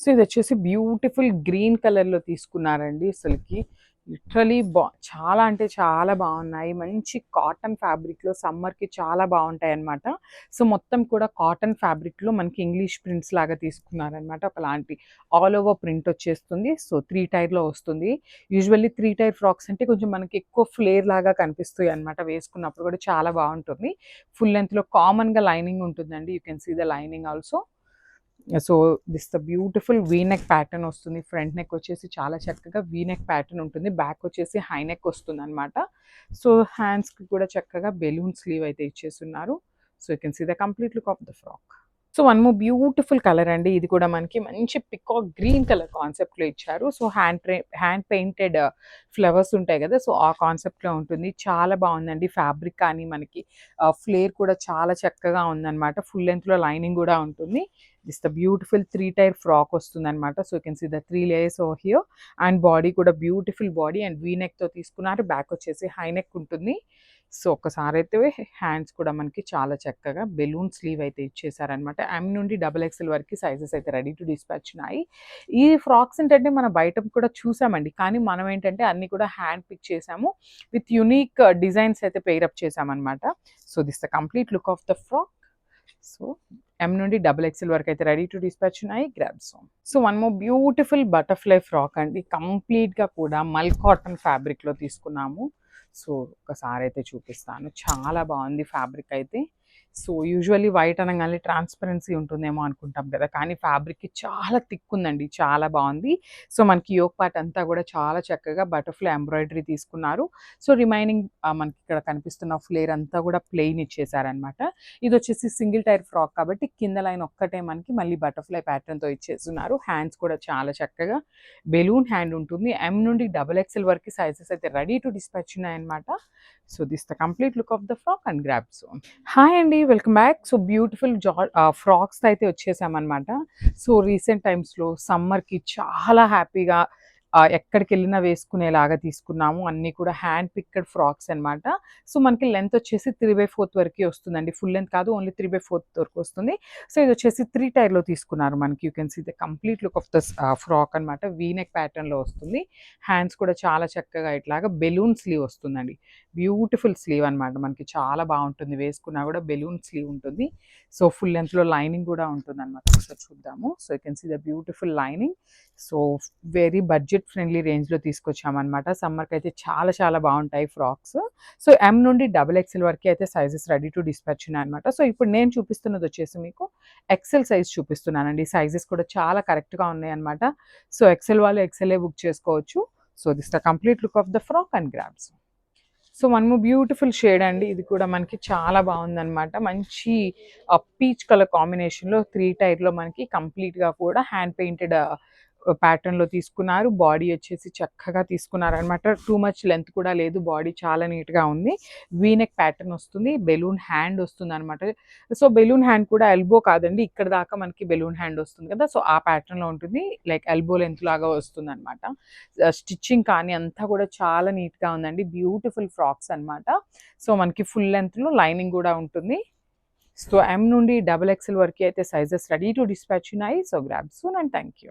So ఇదొచ్చేసి beautiful green కలర్‌లో తీసుకున్నారండి అసలకి. లిటరల్లీ చాలా అంటే చాలా బాగున్నాయి. మంచి కాటన్ ఫ్యాబ్రిక్‌లో సమ్మర్‌కి చాలా బాగుంటాయన్నమాట. సో మొత్తం కూడా కాటన్ ఫ్యాబ్రిక్‌లో మనకి ఇంగ్లీష్ ప్రింట్స్ లాగా తీసుకున్నారనమాట. ఒకలాంటి ఆల్ ఓవర్ ప్రింట్ వచ్చేస్తుంది. సో 3 టైర్‌లో వస్తుంది. యూజువల్లీ 3 టైర్ ఫ్రాక్స్ అంటే కొంచెం మనకి ఎక్కువ ఫ్లేర్ లాగా కనిపిస్తాయి అనమాట. వేసుకున్నప్పుడు కూడా చాలా బాగుంటుంది. ఫుల్ లెంగ్త్‌లో కామన్‌గా లైనింగ్ ఉంటుందండి. You can see the lining also. So this the beautiful V neck pattern వస్తుంది. ఫ్రంట్ నెక్ వచ్చేసి చాలా చక్కగా వీ నెక్ ప్యాటర్న్ ఉంటుంది. బ్యాక్ వచ్చేసి హై నెక్ వస్తుంది అనమాట. సో హ్యాండ్స్కి కూడా చక్కగా బెలూన్ స్లీవ్ అయితే ఇచ్చేస్తున్నారు. So you can see the complete look of the frock. So one more beautiful colour అండి. ఇది కూడా మనకి మంచి పికాక్ గ్రీన్ కలర్ కాన్సెప్ట్‌లో ఇచ్చారు. సో హ్యాండ్ పెయింటెడ్ ఫ్లవర్స్ ఉంటాయి కదా! సో ఆ కాన్సెప్ట్‌లో ఉంటుంది. చాలా బాగుందండి. ఫ్యాబ్రిక్ కానీ మనకి ఫ్లేర్ కూడా చాలా చక్కగా ఉందన్నమాట. ఫుల్ లెంగ్త్‌లో లైనింగ్ కూడా ఉంటుంది. This the beautiful 3 tier frock వస్తుందన్నమాట. So you can see the 3 layers over here. And body కూడా బ్యూటిఫుల్ బాడీ అండ్ వీ నెక్‌తో తీసుకున్నారు. బ్యాక్ వచ్చేసి హై నెక్ ఉంటుంది. సో ఒక్కసారైతే హ్యాండ్స్ కూడా మనకి చాలా చక్కగా బెలూన్ స్లీవ్ అయితే ఇచ్చేసారనమాట. ఎమ్ నుండి డబుల్ ఎక్స్ఎల్ వరకు సైజెస్ అయితే రెడీ టు డిస్పాచ్ ఉన్నాయి. ఈ ఫ్రాక్స్ ఏంటంటే మనం బయట కూడా చూసామండి. కానీ మనం ఏంటంటే అన్నీ కూడా హ్యాండ్ పిక్ చేసాము. విత్ యూనిక్ డిజైన్స్ అయితే పెయిరప్ చేసామన్నమాట. So this the complete look of the frock. So M నుండి డబుల్ ఎక్స్ఎల్ వరకు అయితే రెడీ టు డిస్పాచ్ ఉన్నాయి. Grabs. So one more beautiful butterfly frock అండి. కంప్లీట్‌గా కూడా మల్ కాటన్ ఫ్యాబ్రిక్‌లో తీసుకున్నాము. సో ఒకసారి అయితే చూపిస్తాను. చాలా బాగుంది ఫ్యాబ్రిక్ అయితే. సో యూజువల్లీ వైట్ అనగానే ట్రాన్స్పరెన్సీ ఉంటుందేమో అనుకుంటాం కదా! కానీ ఫ్యాబ్రిక్‌కి చాలా థిక్ ఉందండి. చాలా బాగుంది. సో మనకి యోక్ పార్ట్ అంతా కూడా చాలా చక్కగా బటర్ఫ్లై ఎంబ్రాయిడరీ తీసుకున్నారు. సో రిమైనింగ్ మనకి ఇక్కడ కనిపిస్తున్న ఫ్లేర్ అంతా కూడా ప్లెయిన్ ఇచ్చేసారనమాట. ఇది వచ్చేసి సింగిల్ టైర్ ఫ్రాక్ కాబట్టి కింద లైన్ ఒక్కటే మనకి మళ్ళీ బటర్ఫ్లై ప్యాటర్న్‌తో ఇచ్చేస్తున్నారు. హ్యాండ్స్ కూడా చాలా చక్కగా బెలూన్ హ్యాండ్ ఉంటుంది. ఎమ్ నుండి డబుల్ ఎక్స్ఎల్ వరకు సైజెస్ అయితే రెడీ టు డిస్పాచ్ ఉన్నాయన్నమాట. So this the complete look of the frock and grab zone. Hi అండి, welcome back. So beautiful frocks అయితే వచ్చేసామన్నమాట. సో రీసెంట్ టైమ్స్‌లో సమ్మర్‌కి చాలా హ్యాపీగా ఎక్కడికి వెళ్ళినా వేసుకునేలాగా తీసుకున్నాము. అన్నీ కూడా హ్యాండ్ పిక్డ్ ఫ్రాక్స్ అనమాట. సో మనకి లెంత్ వచ్చేసి 3/4 వరకే వస్తుందండి. ఫుల్ లెంత్ కాదు, ఓన్లీ 3/4 వరకు వస్తుంది. సో ఇది వచ్చేసి 3 టైర్‌లో తీసుకున్నారు మనకి. You can see the complete look of the frock అనమాట. వీ నెక్ ప్యాటర్న్‌లో వస్తుంది. హ్యాండ్స్ కూడా చాలా చక్కగా ఇట్లాగా బెలూన్ స్లీవ్ వస్తుందండి. బ్యూటిఫుల్ స్లీవ్ అనమాట. మనకి చాలా బాగుంటుంది. వేసుకున్నా కూడా బెలూన్ స్లీవ్ ఉంటుంది. సో ఫుల్ లెంత్‌లో లైనింగ్ కూడా ఉంటుందన్నమాట. ఒకసారి చూద్దాము. So you can see the beautiful lining. So very budget friendly రేంజ్‌లో తీసుకొచ్చామన్నమాట. సమ్మర్‌కి అయితే చాలా చాలా బాగుంటాయి ఫ్రాక్స్. సో ఎమ్ నుండి డబుల్ ఎక్స్ఎల్ వరకు అయితే సైజెస్ రెడీ టు డిస్పాచ్ ఉన్నాయన్నమాట. సో ఇప్పుడు నేను చూపిస్తున్నది వచ్చేసి మీకు ఎక్స్ఎల్ సైజ్ చూపిస్తున్నానండి. సైజెస్ కూడా చాలా కరెక్ట్‌గా ఉన్నాయన్నమాట. సో ఎక్స్ఎల్ వాళ్ళు ఎక్స్ఎల్ఏ బుక్ చేసుకోవచ్చు. So this the complete look of the frock and grabs. So one more beautiful shade అండి. ఇది కూడా మనకి చాలా బాగుందన్నమాట. మంచి పీచ్ కలర్ కాంబినేషన్‌లో 3 టైర్‌లో మనకి కంప్లీట్‌గా కూడా హ్యాండ్ పెయింటెడ్ ప్యాటర్న్‌లో తీసుకున్నారు. బాడీ వచ్చేసి చక్కగా తీసుకున్నారనమాట. టూ మచ్ లెంత్ కూడా లేదు. బాడీ చాలా నీట్‌గా ఉంది. వీ నెక్ ప్యాటర్న్ వస్తుంది. బెలూన్ హ్యాండ్ వస్తుందనమాట. సో బెలూన్ హ్యాండ్ కూడా ఎల్బో కాదండి. ఇక్కడ దాకా మనకి బెలూన్ హ్యాండ్ వస్తుంది కదా! సో ఆ ప్యాటర్న్‌లో ఉంటుంది. లైక్ ఎల్బో లెంత్ లాగా వస్తుందనమాట. స్టిచ్చింగ్ కానీ అంతా కూడా చాలా నీట్‌గా ఉందండి. బ్యూటిఫుల్ ఫ్రాక్స్ అనమాట. సో మనకి ఫుల్ లెంత్‌లో లైనింగ్ కూడా ఉంటుంది. సో ఎమ్ నుండి డబుల్ ఎక్స్ఎల్ వరకు అయితే సైజెస్ రెడీ టు డిస్పాచ్ ఉన్నాయి. So grab soon and thank you.